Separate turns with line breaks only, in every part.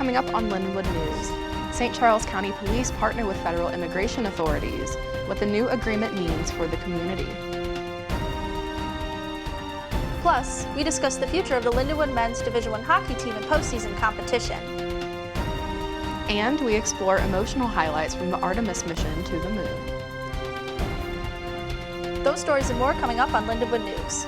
Coming up on Lindenwood News, St. Charles County Police partner with federal immigration authorities, what the new agreement means for the community.
Plus, we discuss the future of the Lindenwood men's Division I hockey team in postseason competition.
And we explore emotional highlights from the Artemis mission to the moon.
Those stories and more coming up on Lindenwood News.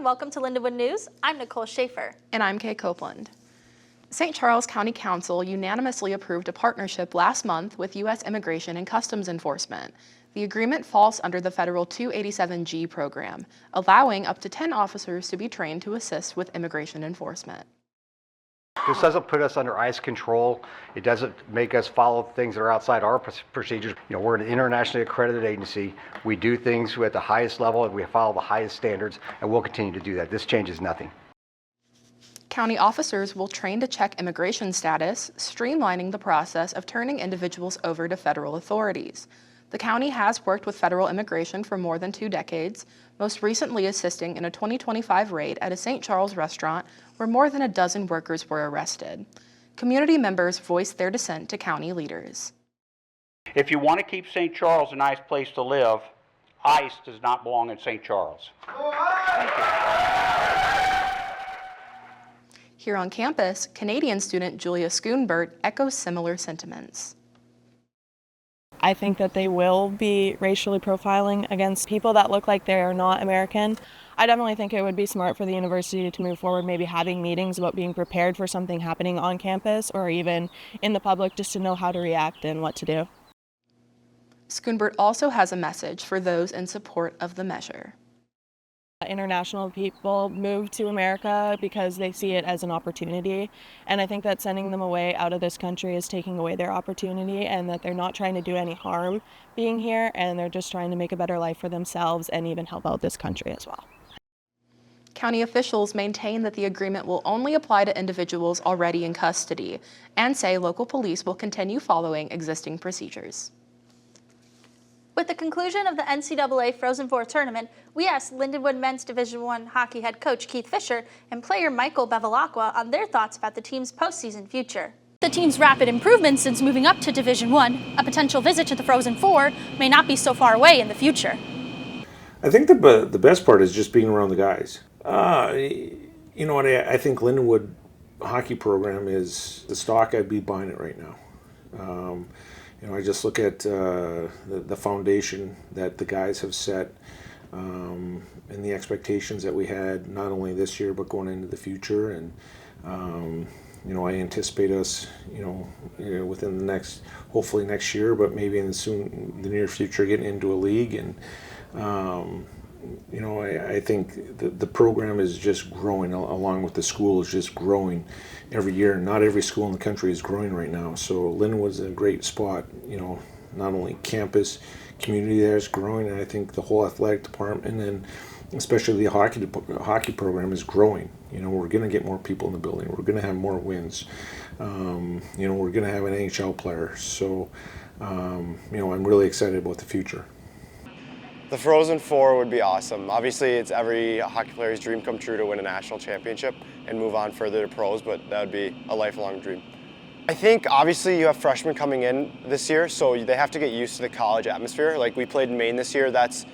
Welcome to Lindenwood News. I'm Nicole Schaefer.
And I'm Kay Copeland. St. Charles County Council unanimously approved a partnership last month with U.S. Immigration and Customs Enforcement. The agreement falls under the federal 287G program, allowing up to 10 officers to be trained to assist with immigration enforcement.
This doesn't put us under ICE control. It doesn't make us follow things that are outside our procedures. You know, we're an internationally accredited agency. We do things at the highest level and we follow the highest standards, and we'll continue to do that. This changes nothing.
County officers will train to check immigration status, streamlining the process of turning individuals over to federal authorities. The county has worked with federal immigration for more than 2 decades, most recently assisting in a 2025 raid at a St. Charles restaurant where more than a dozen workers were arrested. Community members voiced their dissent to county leaders.
If you want to keep St. Charles a nice place to live, ICE does not belong in St. Charles. Thank you.
Here on campus, Canadian student Julia Schoonbert echoes similar sentiments.
I think that they will be racially profiling against people that look like they are not American. I definitely think it would be smart for the university to move forward, maybe having meetings about being prepared for something happening on campus or even in the public, just to know how to react and what to do.
Schoonbert also has a message for those in support of the measure.
International people move to America because they see it as an opportunity, and I think that sending them away out of this country is taking away their opportunity, and that they're not trying to do any harm being here, and they're just trying to make a better life for themselves and even help out this country as well.
County officials maintain that the agreement will only apply to individuals already in custody, and say local police will continue following existing procedures.
With the conclusion of the NCAA Frozen Four tournament, we asked Lindenwood men's Division I hockey head coach Keith Fisher and player Michael Bevilacqua on their thoughts about the team's postseason future. The team's rapid improvements since moving up to Division I, a potential visit to the Frozen Four, may not be so far away in the future.
I think the best part is just being around the guys. You know what, I think Lindenwood hockey program is the stock. I'd be buying it right now. You know, I just look at the foundation that the guys have set and the expectations that we had not only this year but going into the future. And you know, I anticipate us, you know, within the next, hopefully next year, but maybe in the near future, getting into a league. And you know, I think the program is just growing along with the school is just growing every year. Not every school in the country is growing right now. So Lindenwood's in a great spot. You know, not only campus, community there is growing, and I think the whole athletic department, and then especially the hockey program is growing. You know, we're going to get more people in the building. We're going to have more wins. You know, we're going to have an NHL player. So, you know, I'm really excited about the future.
The Frozen Four would be awesome. Obviously, it's every hockey player's dream come true to win a national championship and move on further to pros, but that would be a lifelong dream. I think obviously you have freshmen coming in this year, so they have to get used to the college atmosphere. Like we played in Maine this year, that's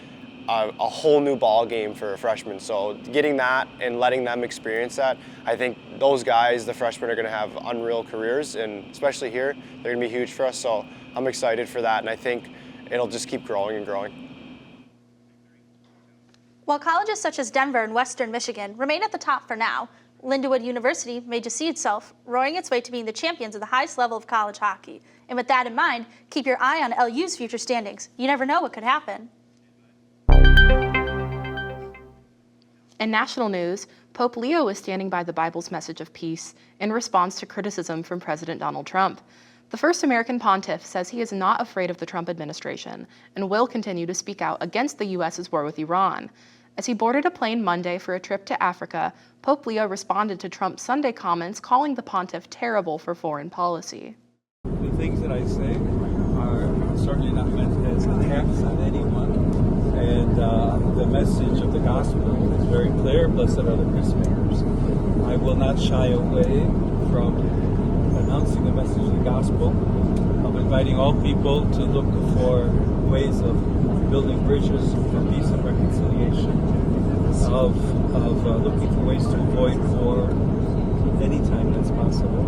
a whole new ball game for freshmen. So getting that and letting them experience that, I think those guys, the freshmen, are going to have unreal careers, and especially here, they're going to be huge for us. So I'm excited for that, and I think it'll just keep growing and growing.
While colleges such as Denver and Western Michigan remain at the top for now, Lindenwood University may just see itself roaring its way to being the champions of the highest level of college hockey. And with that in mind, keep your eye on LU's future standings. You never know what could happen.
In national news, Pope Leo is standing by the Bible's message of peace in response to criticism from President Donald Trump. The first American pontiff says he is not afraid of the Trump administration and will continue to speak out against the U.S.'s war with Iran. As he boarded a plane Monday for a trip to Africa, Pope Leo responded to Trump's Sunday comments calling the pontiff terrible for foreign policy.
The things that I say are certainly not meant as attacks on anyone, and the message of the gospel is very clear: blessed are the peacemakers. I will not shy away from announcing the message of the gospel, of inviting all people to look for ways of building bridges for peace and reconciliation, of looking for ways to avoid war anytime that's possible,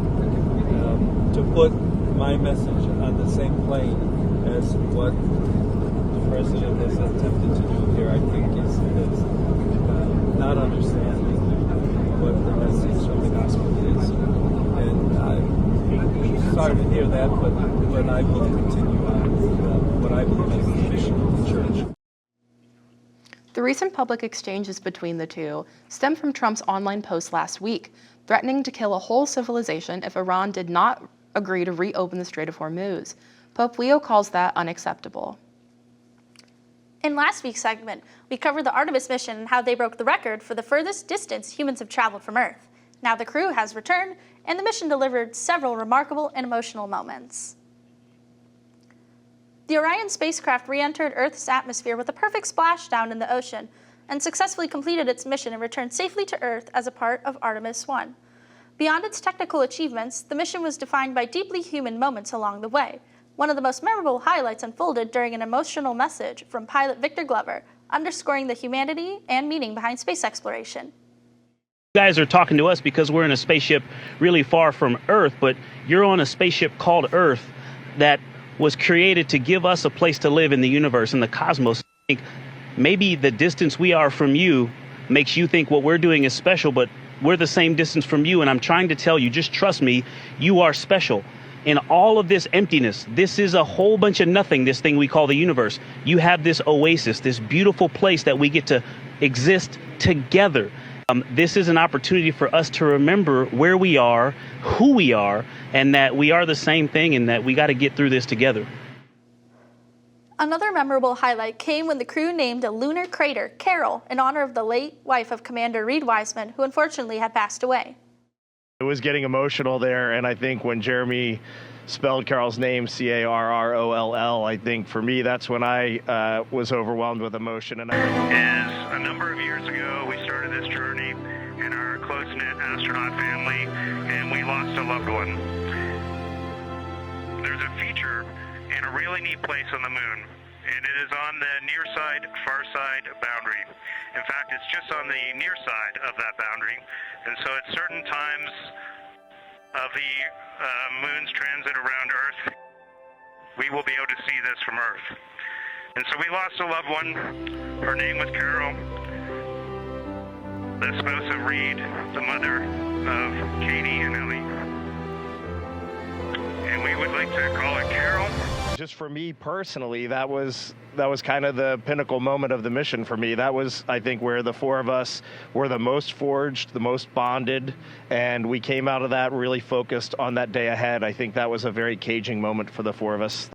to put my message on the same plane as what the president has attempted to do here, I think is not understanding what the message of the gospel is. And I'm sorry to hear that, but I will continue on with what I believe is the mission of the church.
The recent public exchanges between the two stem from Trump's online post last week, threatening to kill a whole civilization if Iran did not agree to reopen the Strait of Hormuz. Pope Leo calls that unacceptable.
In last week's segment, we covered the Artemis mission and how they broke the record for the furthest distance humans have traveled from Earth. Now the crew has returned, and the mission delivered several remarkable and emotional moments. The Orion spacecraft re-entered Earth's atmosphere with a perfect splashdown in the ocean and successfully completed its mission and returned safely to Earth as a part of Artemis 1. Beyond its technical achievements, the mission was defined by deeply human moments along the way. One of the most memorable highlights unfolded during an emotional message from pilot Victor Glover, underscoring the humanity and meaning behind space exploration.
You guys are talking to us because we're in a spaceship really far from Earth, but you're on a spaceship called Earth that was created to give us a place to live in the universe, in the cosmos. I think maybe the distance we are from you makes you think what we're doing is special, but we're the same distance from you, and I'm trying to tell you, just trust me, you are special. In all of this emptiness, this is a whole bunch of nothing, this thing we call the universe. You have this oasis, this beautiful place that we get to exist together. This is an opportunity for us to remember where we are, who we are, and that we are the same thing and that we got to get through this together.
Another memorable highlight came when the crew named a lunar crater Carol in honor of the late wife of Commander Reed Wiseman, who unfortunately had passed away.
It was getting emotional there, and I think when Jeremy spelled Carol's name, Carroll, I think for me that's when I was overwhelmed with emotion. And
a number of years ago, we started this journey in our close-knit astronaut family, and we lost a loved one. There's a feature in a really neat place on the moon, and it is on the near side, far side boundary. In fact, it's just on the near side of that boundary, and so at certain times of the moon's transit around Earth, we will be able to see this from Earth. And so we lost a loved one. Her name was Carol, the spouse of Reed, the mother of Katie and Ellie. And we would like to call it Carol.
Just for me personally, that was kind of the pinnacle moment of the mission for me. That was, I think, where the four of us were the most forged, the most bonded, and we came out of that really focused on that day ahead. I think that was a very caging moment for the four of us.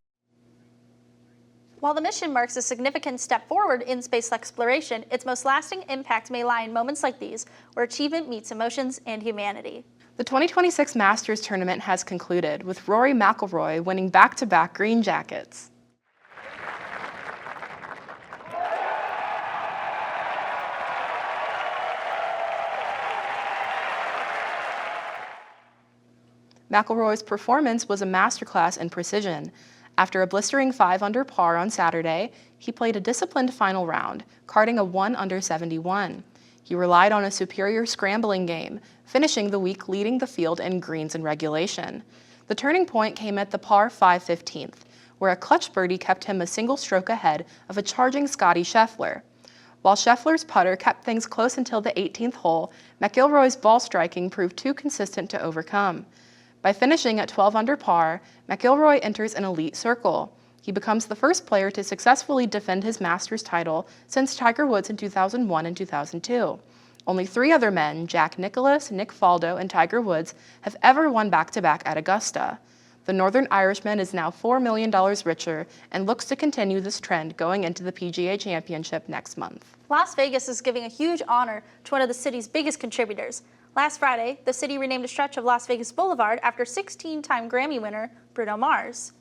While the mission marks a significant step forward in space exploration, its most lasting impact may lie in moments like these, where achievement meets emotions and humanity.
The 2026 Masters tournament has concluded, with Rory McIlroy winning back-to-back green jackets. McIlroy's performance was a masterclass in precision. After a blistering 5 under par on Saturday, he played a disciplined final round, carding a 1 under 71. He relied on a superior scrambling game, finishing the week leading the field in greens and regulation. The turning point came at the par 5 15th, where a clutch birdie kept him a single stroke ahead of a charging Scotty Scheffler. While Scheffler's putter kept things close until the 18th hole, McIlroy's ball striking proved too consistent to overcome. By finishing at 12 under par, McIlroy enters an elite circle. He becomes the first player to successfully defend his Masters title since Tiger Woods in 2001 and 2002. Only 3 other men, Jack Nicklaus, Nick Faldo, and Tiger Woods, have ever won back-to-back at Augusta. The Northern Irishman is now $4 million richer and looks to continue this trend going into the PGA Championship next month.
Las Vegas is giving a huge honor to one of the city's biggest contributors. Last Friday, the city renamed a stretch of Las Vegas Boulevard after 16-time Grammy winner Bruno Mars.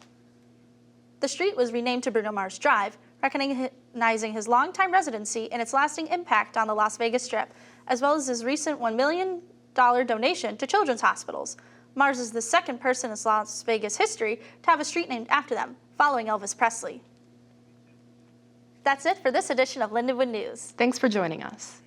The street was renamed to Bruno Mars Drive, recognizing his longtime residency and its lasting impact on the Las Vegas Strip, as well as his recent $1 million donation to children's hospitals. Mars is the second person in Las Vegas history to have a street named after them, following Elvis Presley. That's it for this edition of Lindenwood News.
Thanks for joining us.